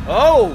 Oh!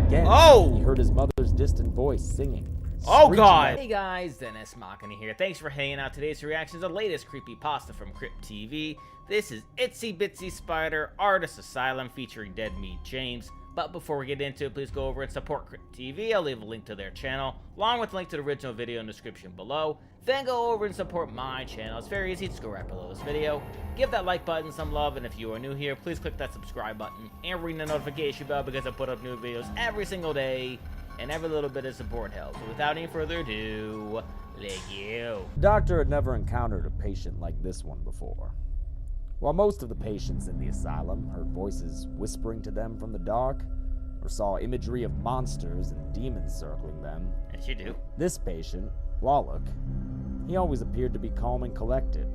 Again, Oh! he heard his mother's distant voice singing. Oh screeching god! out. Hey guys, Dennis Machina here. Thanks for hanging out. Today's reaction to the latest Creepypasta from Crypt TV. This is ITSY BITSY Spider, Artist Asylum, featuring Dead Meat James. But before we get into it, please go over and support Crypt TV. I'll leave a link to their channel, along with a link to the original video in the description below. Then go over and support my channel. It's very easy. Just go right below this video. Give that like button some love, and if you are new here, please click that subscribe button and ring the notification bell because I put up new videos every single day. And every little bit of support helps. So without any further ado, let's go. The doctor had never encountered a patient like this one before. While most of the patients in the asylum heard voices whispering to them from the dark, or saw imagery of monsters and demons circling them, Yes, you do. this patient, Wallach, he always appeared to be calm and collected.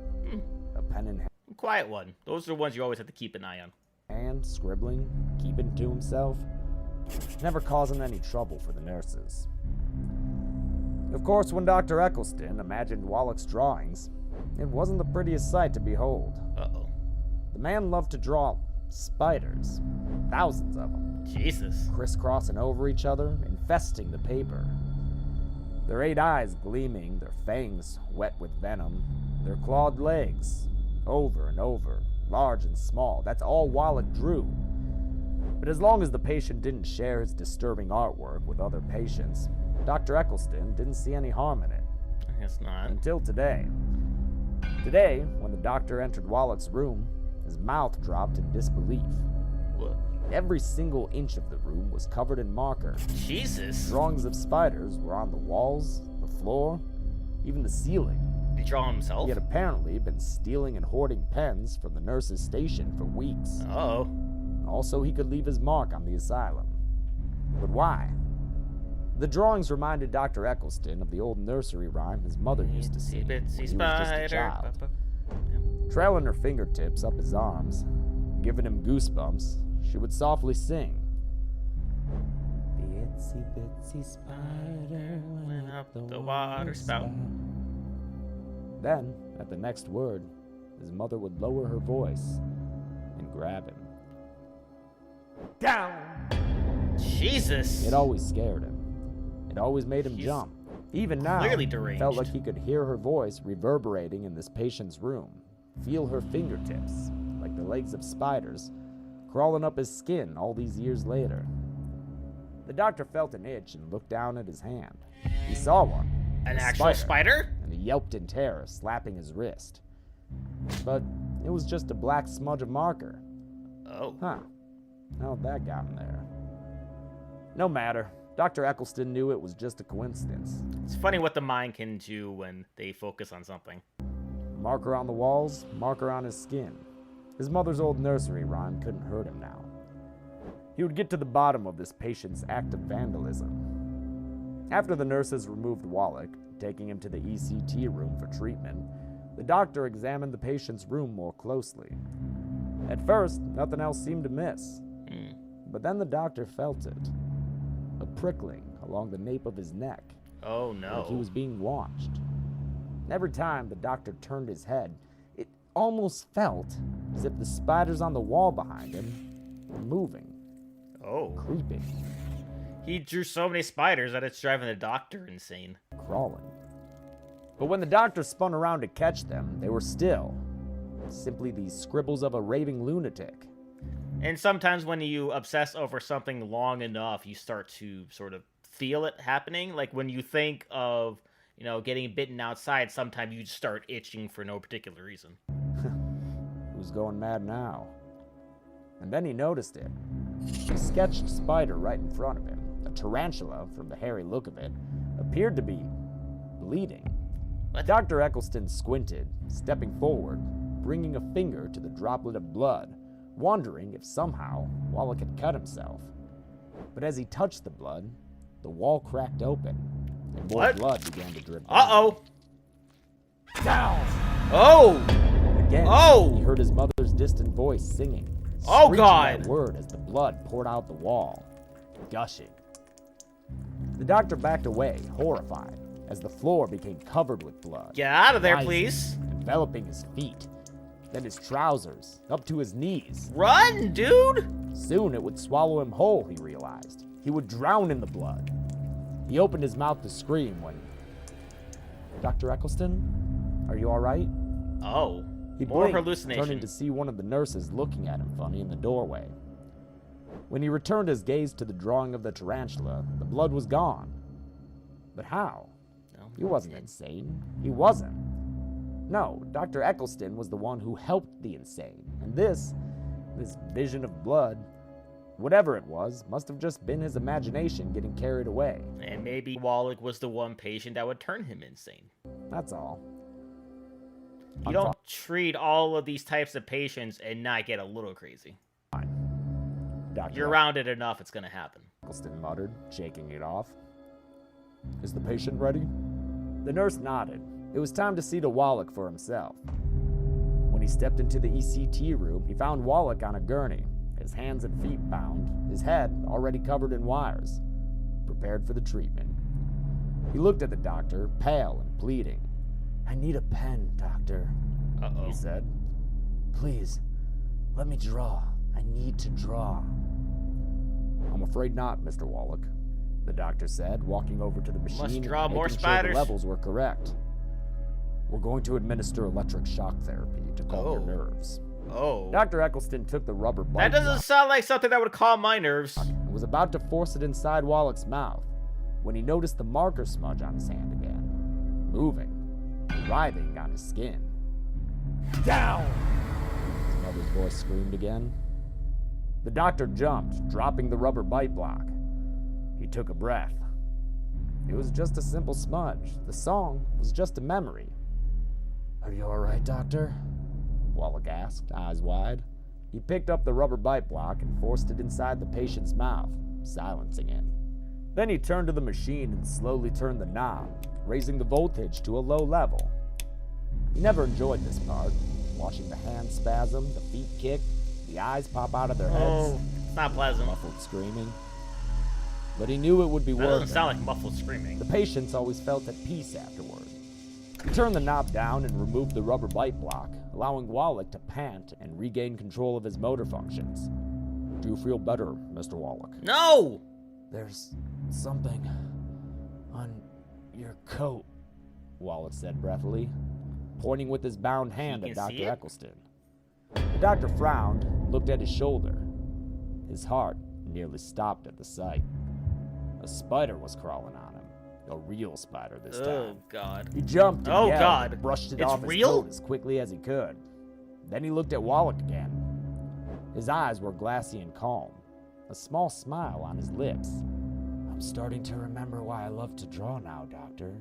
A pen in Quiet one. Those are the ones you always have to keep an eye on. hand, scribbling, keeping to himself, never causing any trouble for the nurses. Of course, when Dr. Eccleston imagined Wallach's drawings, it wasn't the prettiest sight to behold. Uh-oh. The man loved to draw spiders, thousands of them, Jesus. crisscrossing over each other, infesting the paper. Their 8 eyes gleaming, their fangs wet with venom, their clawed legs, over and over, large and small. That's all Wallach drew. But as long as the patient didn't share his disturbing artwork with other patients, Dr. Eccleston didn't see any harm in it. I guess not. Until today. Today, when the doctor entered Wallach's room, his mouth dropped in disbelief. What? Every single inch of the room was covered in marker. Jesus. Drawings of spiders were on the walls, the floor, even the ceiling. Did he draw himself? He had apparently been stealing and hoarding pens from the nurse's station for weeks. Uh-oh. Also, he could leave his mark on the asylum. But why? The drawings reminded Dr. Eccleston of the old nursery rhyme his mother used to sing when he was just a child. Trailing her fingertips up his arms, giving him goosebumps, she would softly sing. The itsy bitsy spider went up the water spout. Then, at the next word, his mother would lower her voice and grab him. Down! Jesus. It always scared him. It always made him He's jump. Even now, clearly it deranged. felt like he could hear her voice reverberating in this patient's room, feel her fingertips, like the legs of spiders, crawling up his skin all these years later. The doctor felt an itch and looked down at his hand. He saw one. An a actual spider? And he yelped in terror, slapping his wrist. But it was just a black smudge of marker. Oh. Huh. How'd that got in there? No matter. Dr. Eccleston knew it was just a coincidence. It's funny what the mind can do when they focus on something. Marker on the walls, marker on his skin. His mother's old nursery rhyme couldn't hurt him now. He would get to the bottom of this patient's act of vandalism. After the nurses removed Wallach, taking him to the ECT room for treatment, the doctor examined the patient's room more closely. At first, nothing else seemed amiss. But then the doctor felt it. A prickling along the nape of his neck. Oh no. Like he was being watched. Every time the doctor turned his head, it almost felt as if the spiders on the wall behind him were moving, Oh. creeping, He drew so many spiders that it's driving the doctor insane. crawling. But when the doctor spun around to catch them, they were still. Simply these scribbles of a raving lunatic. And sometimes when you obsess over something long enough, you start to sort of feel it happening. Like when you think of, you know, getting bitten outside, sometimes you start itching for no particular reason. Who's going mad now? And then he noticed it. A sketched spider right in front of him, a tarantula, from the hairy look of it, appeared to be bleeding. What? Dr. Eccleston squinted, stepping forward, bringing a finger to the droplet of blood, wondering if somehow Wallach had cut himself. But as he touched the blood, the wall cracked open, and more What? blood began to drip down. Uh-oh. Down! Oh! Again, Oh! he heard his mother's distant voice singing. Oh, screeching God! that word as the blood poured out the wall, gushing. The doctor backed away, horrified, as the floor became covered with blood. Get out of there, rising, please. enveloping his feet. then his trousers, up to his knees. Run, dude! Soon it would swallow him whole, he realized. He would drown in the blood. He opened his mouth to scream when... Dr. Eccleston, are you all right? Oh, He more blinked, hallucination. turning to see one of the nurses looking at him funny in the doorway. When he returned his gaze to the drawing of the tarantula, the blood was gone. But how? No. He wasn't insane. He wasn't. No, Dr. Eccleston was the one who helped the insane. And this vision of blood, whatever it was, must have just been his imagination getting carried away. And maybe Wallach was the one patient that would turn him insane. That's all. You don't treat all of these types of patients and not get a little crazy. Dr. You're around it enough, it's gonna happen. Eccleston muttered, shaking it off. Is the patient ready? The nurse nodded. It was time to see to Wallach for himself. When he stepped into the ECT room, he found Wallach on a gurney, his hands and feet bound, his head already covered in wires, prepared for the treatment. He looked at the doctor, pale and pleading. I need a pen, doctor, he said. Please, let me draw. I need to draw. I'm afraid not, Mr. Wallach, the doctor said, walking over to the machine Must draw and more making spiders. sure the levels were correct. We're going to administer electric shock therapy to calm your nerves. Oh. Dr. Eccleston took the rubber bite That doesn't sound like something that would calm my nerves. and was about to force it inside Wallach's mouth when he noticed the marker smudge on his hand again, moving, writhing on his skin. Down! His mother's voice screamed again. The doctor jumped, dropping the rubber bite block. He took a breath. It was just a simple smudge. The song was just a memory. Are you all right, doctor? Wallach asked, eyes wide. He picked up the rubber bite block and forced it inside the patient's mouth, silencing him. Then he turned to the machine and slowly turned the knob, raising the voltage to a low level. He never enjoyed this part, watching the hands spasm, the feet kick, the eyes pop out of their heads, Oh, it's not pleasant. muffled screaming. But he knew it would be That worth doesn't it. sound like muffled screaming. The patients always felt at peace afterward. He turned the knob down and removed the rubber bite block, allowing Wallach to pant and regain control of his motor functions. Do you feel better, Mr. Wallach? No! There's something on your coat, Wallach said breathily, pointing with his bound hand at can see Dr. it? Eccleston. The doctor frowned and looked at his shoulder. His heart nearly stopped at the sight. A spider was crawling on him. A real spider this time. Oh, God. He jumped and Oh, yelled God. and brushed it It's off his real? coat as quickly as he could. Then he looked at Wallach again. His eyes were glassy and calm, a small smile on his lips. I'm starting to remember why I love to draw now, Doctor.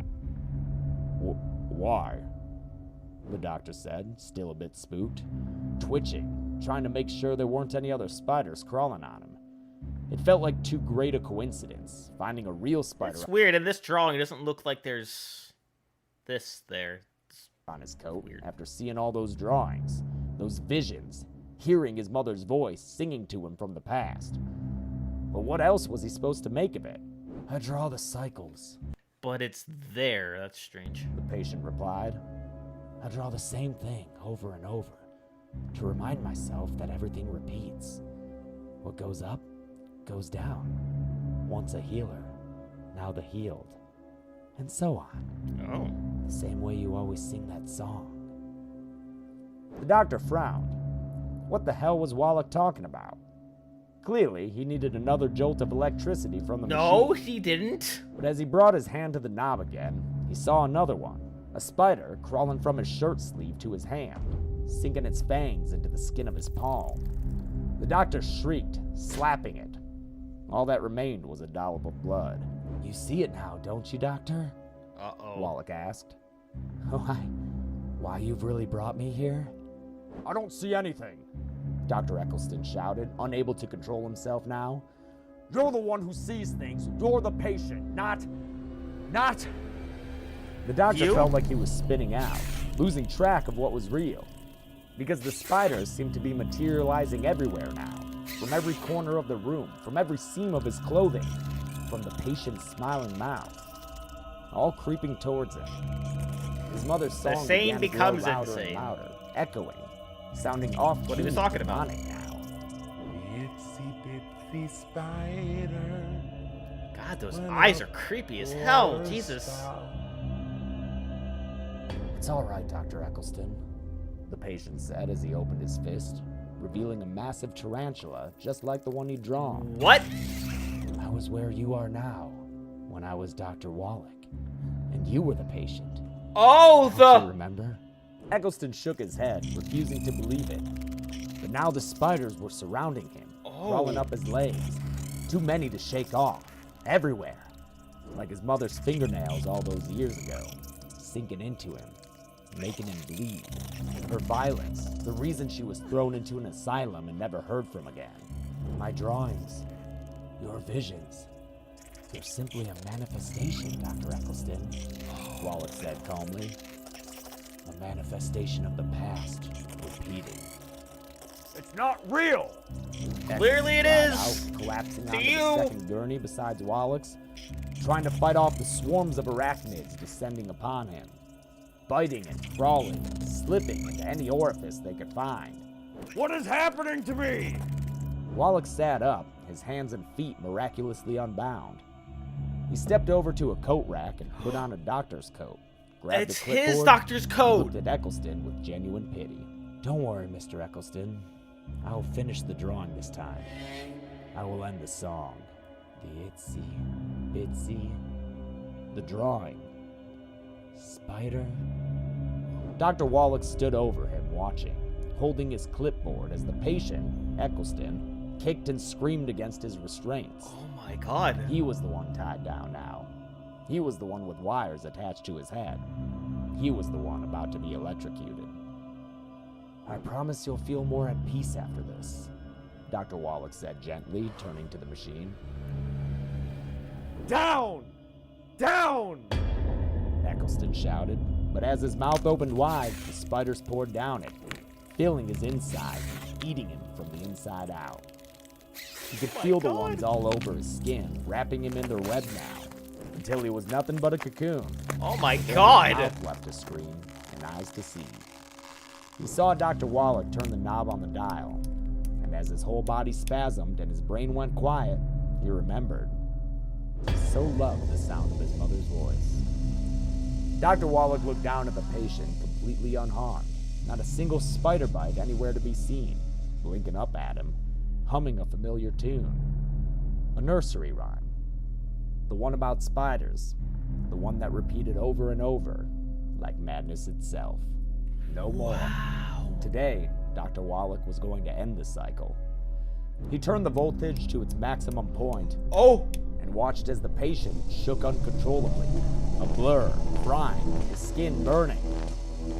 Why? The doctor said, still a bit spooked, twitching, trying to make sure there weren't any other spiders crawling on him. It felt like too great a coincidence, finding a real spider It's weird. In this drawing, it doesn't look like there's this there. on his coat after seeing all those drawings, those visions, hearing his mother's voice singing to him from the past. But what else was he supposed to make of it? I draw the cycles, But it's there. That's strange. the patient replied. I draw the same thing over and over to remind myself that everything repeats. What goes up, goes down. Once a healer, now the healed. And so on. Oh. The same way you always sing that song. The doctor frowned. What the hell was Wallach talking about? Clearly, he needed another jolt of electricity from the No, machine. he didn't. But as he brought his hand to the knob again, he saw another one. A spider crawling from his shirt sleeve to his hand, sinking its fangs into the skin of his palm. The doctor shrieked, slapping it. All that remained was a dollop of blood. You see it now, don't you, Doctor? Uh-oh. Wallach asked. Why you've really brought me here? I don't see anything, Dr. Eccleston shouted, unable to control himself now. You're the one who sees things. You're the patient, not... The doctor You? felt like he was spinning out, losing track of what was real. Because the spiders seemed to be materializing everywhere now, from every corner of the room, from every seam of his clothing, from the patient's smiling mouth, all creeping towards him. His mother's song sane began to grow becomes louder insane. and louder, echoing, sounding off What he was talking about. now. Itsy bitsy spider. God, those eyes are creepy as hell. Jesus. It's all right, Dr. Eccleston, the patient said as he opened his fist, revealing a massive tarantula just like the one he'd drawn. What? I was where you are now when I was Dr. Wallach, and you were the patient. Oh, Don't you remember? Eccleston shook his head, refusing to believe it. But now the spiders were surrounding him, crawling up his legs. Too many to shake off, everywhere. Like his mother's fingernails all those years ago, sinking into him, making him bleed. Her violence, the reason she was thrown into an asylum and never heard from again. My drawings, your visions, they're simply a manifestation, Dr. Eccleston, Wallach said calmly. A manifestation of the past, repeated. It's not real! Clearly it is! Out, collapsing To onto you. the second gurney besides Wallach's, trying to fight off the swarms of arachnids descending upon him. Biting and crawling and slipping into any orifice they could find. What is happening to me? Wallach sat up, his hands and feet miraculously unbound. He stepped over to a coat rack and put on a doctor's coat, grabbed It's a clipboard, his doctor's and coat. looked at Eccleston with genuine pity. Don't worry, Mr. Eccleston. I'll finish the drawing this time. I will end the song. The itsy, bitsy, the drawing. Spider. Dr. Wallach stood over him, watching, holding his clipboard as the patient, Eccleston, kicked and screamed against his restraints. Oh my God. He was the one tied down now. He was the one with wires attached to his head. He was the one about to be electrocuted. I promise you'll feel more at peace after this, Dr. Wallach said gently, turning to the machine. Down! Down! Eccleston shouted, but as his mouth opened wide, the spiders poured down it, filling his insides and eating him from the inside out. He could feel the ones all over his skin, wrapping him in their web now, until he was nothing but a cocoon. Oh my His God. mouth left to scream and eyes to see. He saw Dr. Wallach turn the knob on the dial, and as his whole body spasmed and his brain went quiet, he remembered. He so loved the sound of his mother's voice. Dr. Wallach looked down at the patient, completely unharmed. Not a single spider bite anywhere to be seen, blinking up at him, humming a familiar tune. A nursery rhyme. The one about spiders. The one that repeated over and over, like madness itself. No more. Wow. Today, Dr. Wallach was going to end the cycle. He turned the voltage to its maximum point Oh. and watched as the patient shook uncontrollably, a blur, crying, his skin burning,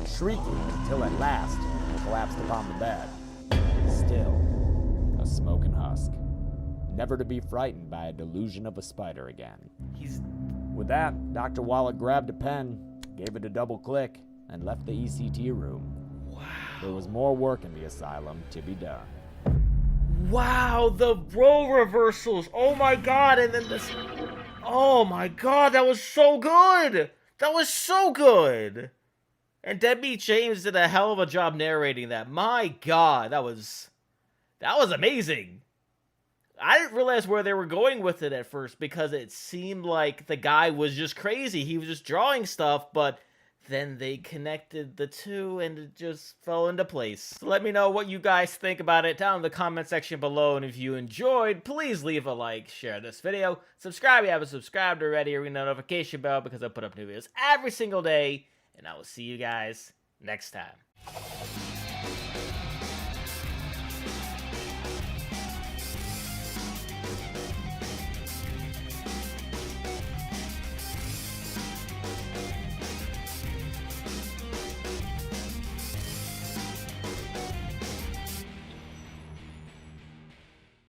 shrieking until at last he collapsed upon the bed. Still, a smoking husk, never to be frightened by a delusion of a spider again. With that, Dr. Wallach grabbed a pen, gave it a double click, and left the ECT room. Wow. There was more work in the asylum to be done. Wow, the role reversals. Oh my God, and then this. Oh my God, that was so good. That was so good. And Deadbeat James did a hell of a job narrating that. My God, that was amazing. I didn't realize where they were going with it at first because it seemed like the guy was just crazy. He was just drawing stuff, but then they connected the two and it just fell into place. So let me know what you guys think about it down in the comment section below. And if you enjoyed, please leave a like, share this video, subscribe if you haven't subscribed already, or ring the notification bell because I put up new videos every single day. And I will see you guys next time.